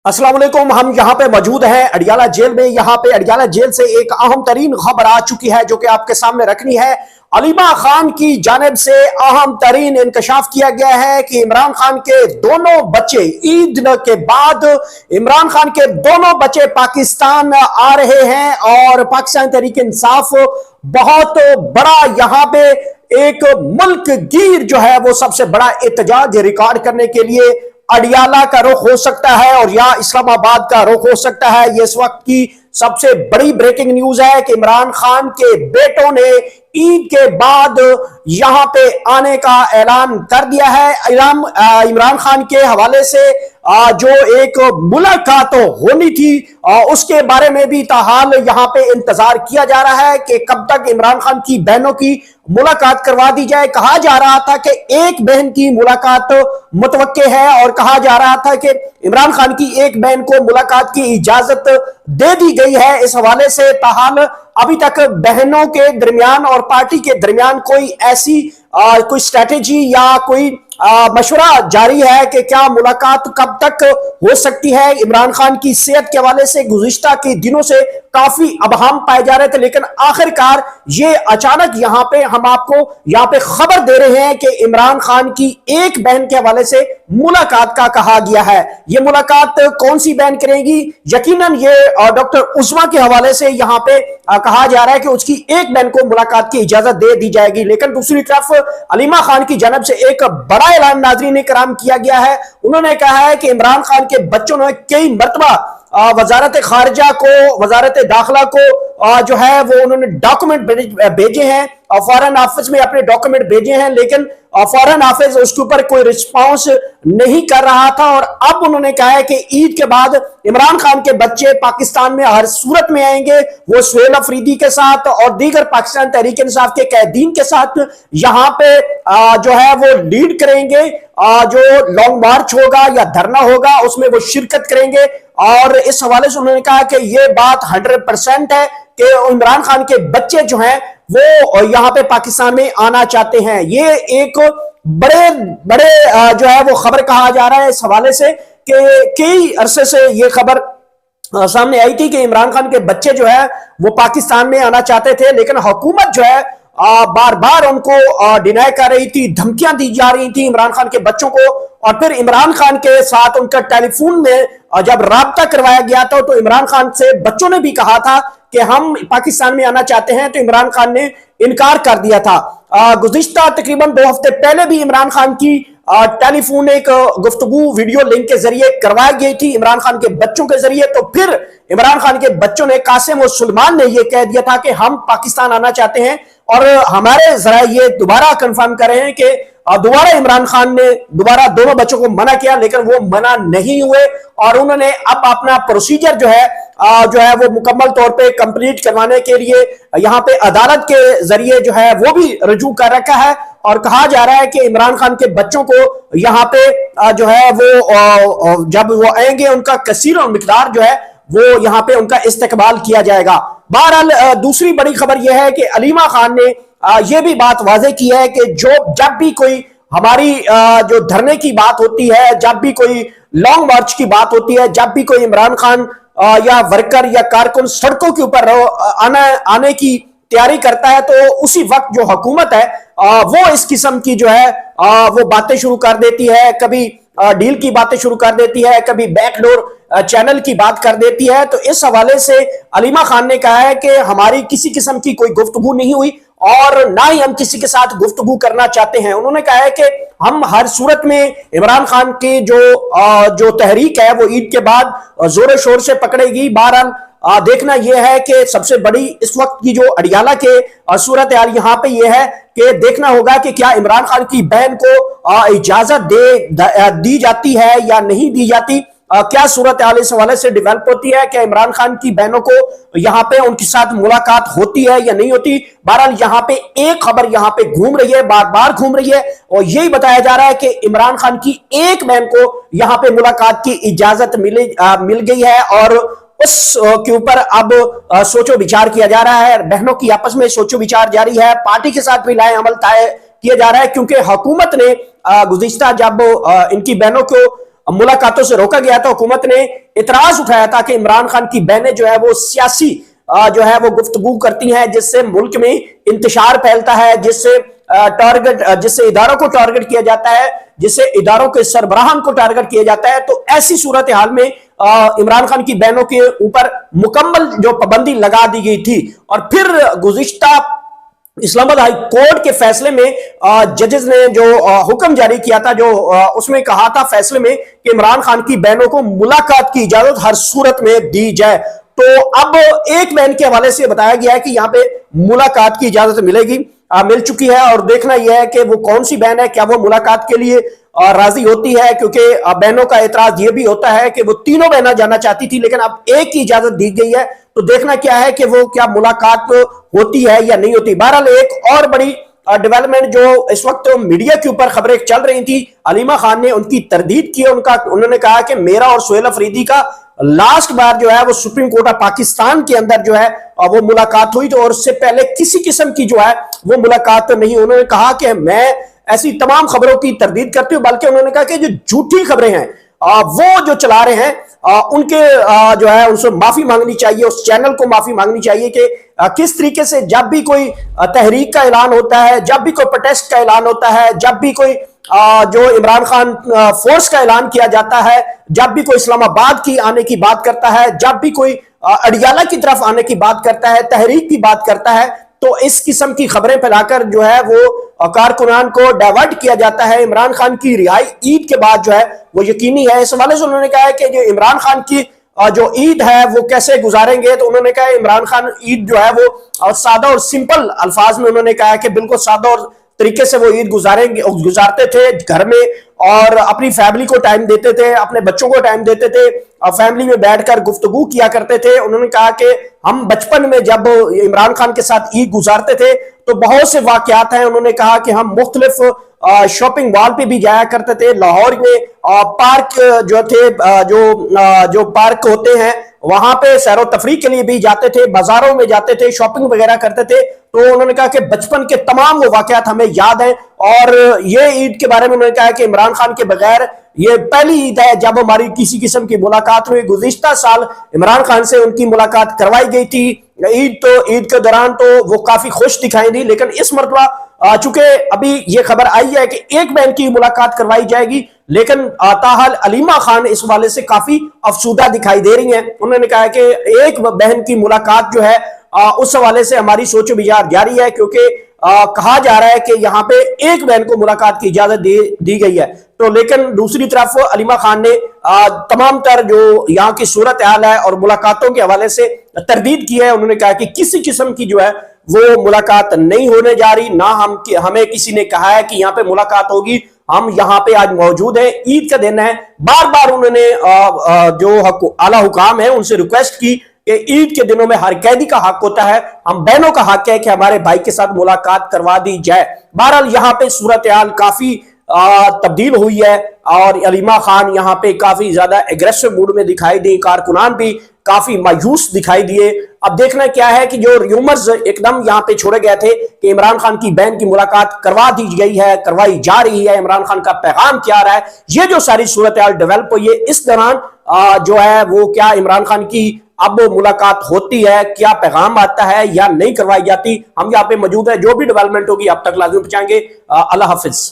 अस्सलाम वालेकुम। हम यहाँ पे मौजूद हैं अडियाला जेल में। यहाँ पे अडियाला जेल से एक अहम तरीन खबर आ चुकी है जो कि आपके सामने रखनी है। अलीमा खान की जानिब से अहम तरीन इंकशाफ किया गया है कि इमरान खान के दोनों बच्चे ईद के बाद इमरान खान के दोनों बच्चे पाकिस्तान आ रहे हैं और पाकिस्तान तहरीक इंसाफ बहुत बड़ा यहाँ पे एक मुल्क गिर जो है वो सबसे बड़ा एहतजाज रिकॉर्ड करने के लिए अडियाला का रुख हो सकता है और या इस्लामाबाद का रुख हो सकता है। ये इस वक्त की सबसे बड़ी ब्रेकिंग न्यूज है कि इमरान खान के बेटों ने ईद के बाद यहां पे आने का ऐलान कर दिया है। इमरान खान के हवाले से जो एक मुलाकात होनी थी उसके बारे में भी ताहाल यहां पे इंतजार किया जा रहा है कि कब तक इमरान खान की बहनों की मुलाकात करवा दी जाए। कहा जा रहा था कि एक बहन की मुलाकात मुतवक्के है और कहा जा रहा था कि इमरान खान की एक बहन को मुलाकात की इजाजत दे दी गई है। इस हवाले से ताहाल अभी तक बहनों के दरमियान और पार्टी के दरमियान कोई ऐसी कोई स्ट्रेटेजी या कोई मशवरा जारी है कि क्या मुलाकात कब तक हो सकती है। इमरान खान की सेहत के हवाले से गुज़िश्ता के दिनों से काफी अबहम पाए जा रहे थे, लेकिन आखिरकार ये अचानक यहाँ पे हम आपको यहाँ पे खबर दे रहे हैं कि इमरान खान की एक बहन के हवाले से मुलाकात का कहा गया है। ये मुलाकात कौन सी बहन करेगी? यकीनन ये डॉक्टर उस्मा के हवाले से यहाँ पे कहा जा रहा है कि उसकी एक बहन को मुलाकात की इजाजत दे दी जाएगी। लेकिन दूसरी तरफ अलीमा खान की जानब से एक बड़ा ऐलान नाज़रीन कराम किया गया है। उन्होंने कहा है कि इमरान खान के बच्चों ने कई मरतबा वजारत खारजा को, वजारत दाखिला को जो है वो उन्होंने डॉक्यूमेंट भेजे हैं और फॉरेन ऑफिस में अपने डॉक्यूमेंट भेजे हैं, लेकिन फॉरेन ऑफिस उसके ऊपर कोई रिस्पांस नहीं कर रहा था। और अब उन्होंने कहा है कि ईद के बाद इमरान खान के बच्चे पाकिस्तान में हर सूरत में आएंगे। वो सुहेल अफरीदी के साथ और दीगर पाकिस्तान तहरीक इंसाफ के कैदीन के साथ यहाँ पे जो है वो लीड करेंगे। जो लॉन्ग मार्च होगा या धरना होगा उसमें वो शिरकत करेंगे। और इस हवाले से उन्होंने कहा कि ये बात 100% है कि इमरान खान के बच्चे जो हैं वो यहाँ पे पाकिस्तान में आना चाहते हैं। ये एक बड़े बड़े जो है वो खबर कहा जा रहा है इस हवाले से कि कई अरसे से ये खबर सामने आई थी कि इमरान खान के बच्चे जो है वो पाकिस्तान में आना चाहते थे, लेकिन हुकूमत जो है बार बार उनको डिनाई कर रही थी, धमकियां दी जा रही थी इमरान खान के बच्चों को। और फिर इमरान खान के साथ उनका टेलीफोन में जब राब्ता करवाया गया था तो इमरान खान से बच्चों ने भी कहा था कि हम पाकिस्तान में आना चाहते हैं, तो इमरान खान ने इनकार कर दिया था। गुज़िश्ता तकरीबन 2 हफ्ते पहले भी इमरान खान की टेलीफोन एक गुफ्तगू वीडियो लिंक के जरिए करवाई गई थी इमरान खान के बच्चों के जरिए। तो फिर इमरान खान के बच्चों ने, कासिम और सुलेमान ने यह कह दिया था कि हम पाकिस्तान आना चाहते हैं। और हमारे जरा ये दोबारा कंफर्म कर रहे हैं कि दोबारा इमरान खान ने दोबारा दोनों बच्चों को मना किया, लेकिन वो मना नहीं हुए और उन्होंने अब अपना प्रोसीजर जो है वो मुकम्मल तौर पे कंप्लीट करवाने के लिए यहाँ पे अदालत के जरिए जो है वो भी रजू कर रखा है। और कहा जा रहा है कि इमरान खान के बच्चों को यहाँ पे जो है वो जब वो आएंगे उनका कसीर और मिकदार जो है वो यहाँ पे उनका इस्तकबाल किया जाएगा। बहरहाल दूसरी बड़ी खबर यह है कि अलीमा खान ने यह भी बात वाज़ेह की है कि जब भी कोई हमारी जो धरने की बात होती है, जब भी कोई लॉन्ग मार्च की बात होती है, जब भी कोई इमरान खान या वर्कर या कारकुन सड़कों के ऊपर आने की तैयारी करता है तो उसी वक्त जो हुकूमत है वो इस किस्म की जो है वो बातें शुरू कर देती है। कभी डील की बातें शुरू कर देती है, कभी बैकडोर चैनल की बात कर देती है। तो इस हवाले से अलीमा खान ने कहा है कि हमारी किसी किस्म की कोई गुफ्तगू नहीं हुई और ना ही हम किसी के साथ गुफ्तगू करना चाहते हैं। उन्होंने कहा है कि हम हर सूरत में इमरान खान की जो तहरीक है वो ईद के बाद जोर शोर से पकड़ेगी। बहरहाल देखना यह है कि सबसे बड़ी इस वक्त की जो अडियाला के सूरत हाल यहाँ पे यह है कि देखना होगा कि क्या इमरान खान की बहन को इजाजत दी जाती है या नहीं दी जाती। क्या सूरत हाल इस हवाले से डेवलप होती है, क्या इमरान खान की बहनों को यहाँ पे उनके साथ मुलाकात होती है या नहीं होती। बहरहाल यहाँ पे एक खबर यहाँ पे घूम रही है, बार बार घूम रही है और यही बताया जा रहा है कि इमरान खान की एक बहन को यहाँ पे मुलाकात की इजाजत मिल गई है और उस के ऊपर अब सोचो विचार किया जा रहा है। बहनों की आपस में सोचो विचार जारी है, पार्टी के साथ भी लाए अमल तय किया जा रहा है, क्योंकि हुकूमत ने गुज़िश्ता जब इनकी बहनों को मुलाकातों से रोका गया था। हुकूमत ने इतराज उठाया था कि इमरान खान की बहनें जो है वो सियासी जो है वो गुफ्तगू करती हैं, जिससे मुल्क में इंतशार फैलता है, जिससे इदारों को टारगेट किया जाता है, जिससे इदारों के सरबराहान को टारगेट किया जाता है। तो ऐसी सूरत हाल में इमरान खान की बहनों के ऊपर मुकम्मल जो पाबंदी लगा दी गई थी। और फिर गुज़िश्ता इस्लामाबाद हाई कोर्ट के फैसले में जजेस ने जो हुक्म जारी किया था, जो उसमें कहा था फैसले में कि इमरान खान की बहनों को मुलाकात की इजाजत हर सूरत में दी जाए। तो अब एक बहन के हवाले से बताया गया है कि यहां पे मुलाकात की इजाजत मिलेगी, मिल चुकी है। और देखना यह है कि वो कौन सी बहन है, क्या वो मुलाकात के लिए राजी होती है, क्योंकि बहनों का एतराज ये भी होता है कि वो तीनों बहनें जाना चाहती थी, लेकिन अब एक की इजाजत दी गई है। तो देखना क्या है कि वो क्या मुलाकात होती है या नहीं होती। बहरहाल एक और बड़ी डेवलपमेंट जो इस वक्त मीडिया के ऊपर खबरें चल रही थी, अलीमा खान ने उनकी तरदीद की। उन्होंने कहा कि मेरा और सोहेल अफरीदी का लास्ट बार जो है वो सुप्रीम कोर्ट ऑफ पाकिस्तान के अंदर जो है वो मुलाकात हुई, तो और उससे पहले किसी किस्म की जो है वो मुलाकात नहीं। उन्होंने कहा कि मैं ऐसी तमाम खबरों की तरदीद करती हूं, बल्कि उन्होंने कहा कि जो झूठी खबरें हैं वो जो चला रहे हैं उनके जो है उनसे माफी मांगनी चाहिए, उस चैनल को माफी मांगनी चाहिए कि किस तरीके से जब भी कोई तहरीक का ऐलान होता है, जब भी कोई प्रोटेस्ट का ऐलान होता है, जब भी कोई जो इमरान खान फोर्स का ऐलान किया जाता है, जब भी कोई इस्लामाबाद की आने की बात करता है, जब भी कोई अडियाला की तरफ आने की बात करता है, तहरीक की बात करता है, तो इस किस्म की खबरें फैलाकर जो है वो कारकुनान को डाइवर्ट किया जाता है। इमरान खान की रिहाई ईद के बाद जो है वो यकीनी है। इस हवाले से उन्होंने कहा है कि जो इमरान खान की जो ईद है वो कैसे गुजारेंगे, तो उन्होंने कहा इमरान खान ईद जो है वो सादा और सिंपल अल्फाज में उन्होंने कहा कि बिल्कुल सादा और तरीके से वो ईद गुजारते थे घर में, और अपनी फैमिली को टाइम देते थे, अपने बच्चों को टाइम देते थे, फैमिली में बैठकर गुफ्तगू किया करते थे। उन्होंने कहा कि हम बचपन में जब इमरान खान के साथ ईद गुजारते थे तो बहुत से वाकयात हैं। उन्होंने कहा कि हम मुख्तलिफ शॉपिंग मॉल पे भी जाया करते थे, लाहौर में पार्क जो थे जो पार्क होते हैं वहां पे सैरो तफरीह के लिए भी जाते थे, बाजारों में जाते थे, शॉपिंग वगैरह करते थे। तो उन्होंने कहा कि बचपन के तमाम वो वाकयात हमें याद हैं। और ये ईद के बारे में उन्होंने कहा कि इमरान खान के बगैर ये पहली ईद है जब हमारी किसी किस्म की मुलाकात हुई। गुज़िश्ता साल इमरान खान से उनकी मुलाकात करवाई गई थी ईद के दौरान, तो वो काफी खुश दिखाई दी। लेकिन इस मरतबा चूंकि अभी ये खबर आई है कि एक बहन की मुलाकात करवाई जाएगी, लेकिन ताहल अलीमा खान इस वाले से काफी अफसुदा दिखाई दे रही हैं। उन्होंने कहा कि एक बहन की मुलाकात जो है उस हवाले से हमारी सोच विचार जारी है, क्योंकि कहा जा रहा है कि यहाँ पे एक बहन को मुलाकात की इजाजत दी गई है। तो लेकिन दूसरी तरफ अलीमा खान ने तमाम तर जो यहाँ की सूरत हाल है और मुलाकातों के हवाले से तरदीद की है। उन्होंने कहा कि किसी किस्म की जो है वो मुलाकात नहीं होने जा रही, ना हमें किसी ने कहा है कि यहाँ पे मुलाकात होगी। हम यहाँ पे आज मौजूद हैं, ईद का दिन है। बार बार उन्होंने जो आला हुकाम है उनसे रिक्वेस्ट की कि ईद के दिनों में हर कैदी का हक होता है, हम बहनों का हक है कि हमारे भाई के साथ मुलाकात करवा दी जाए। बहरहाल यहाँ पे सूरत हाल काफी तब्दील हुई है और अलीमा खान यहाँ पे काफी ज्यादा एग्रेसिव मूड में दिखाई दी, कारकुनान भी काफी मायूस दिखाई दिए। अब देखना क्या है कि जो र्यूमर्स एकदम यहाँ पे छोड़े गए थे कि इमरान खान की बहन की मुलाकात करवा दी गई है, करवाई जा रही है, इमरान खान का पैगाम क्या आ रहा है, ये जो सारी सूरत हाल डेवलप हुई है, इस दौरान जो है वो क्या इमरान खान की अब मुलाकात होती है, क्या पैगाम आता है या नहीं करवाई जाती, हम यहाँ पे मौजूद है। जो भी डेवलपमेंट होगी अब तक लाजिम पहुंचाएंगे। अल्लाह हाफिज।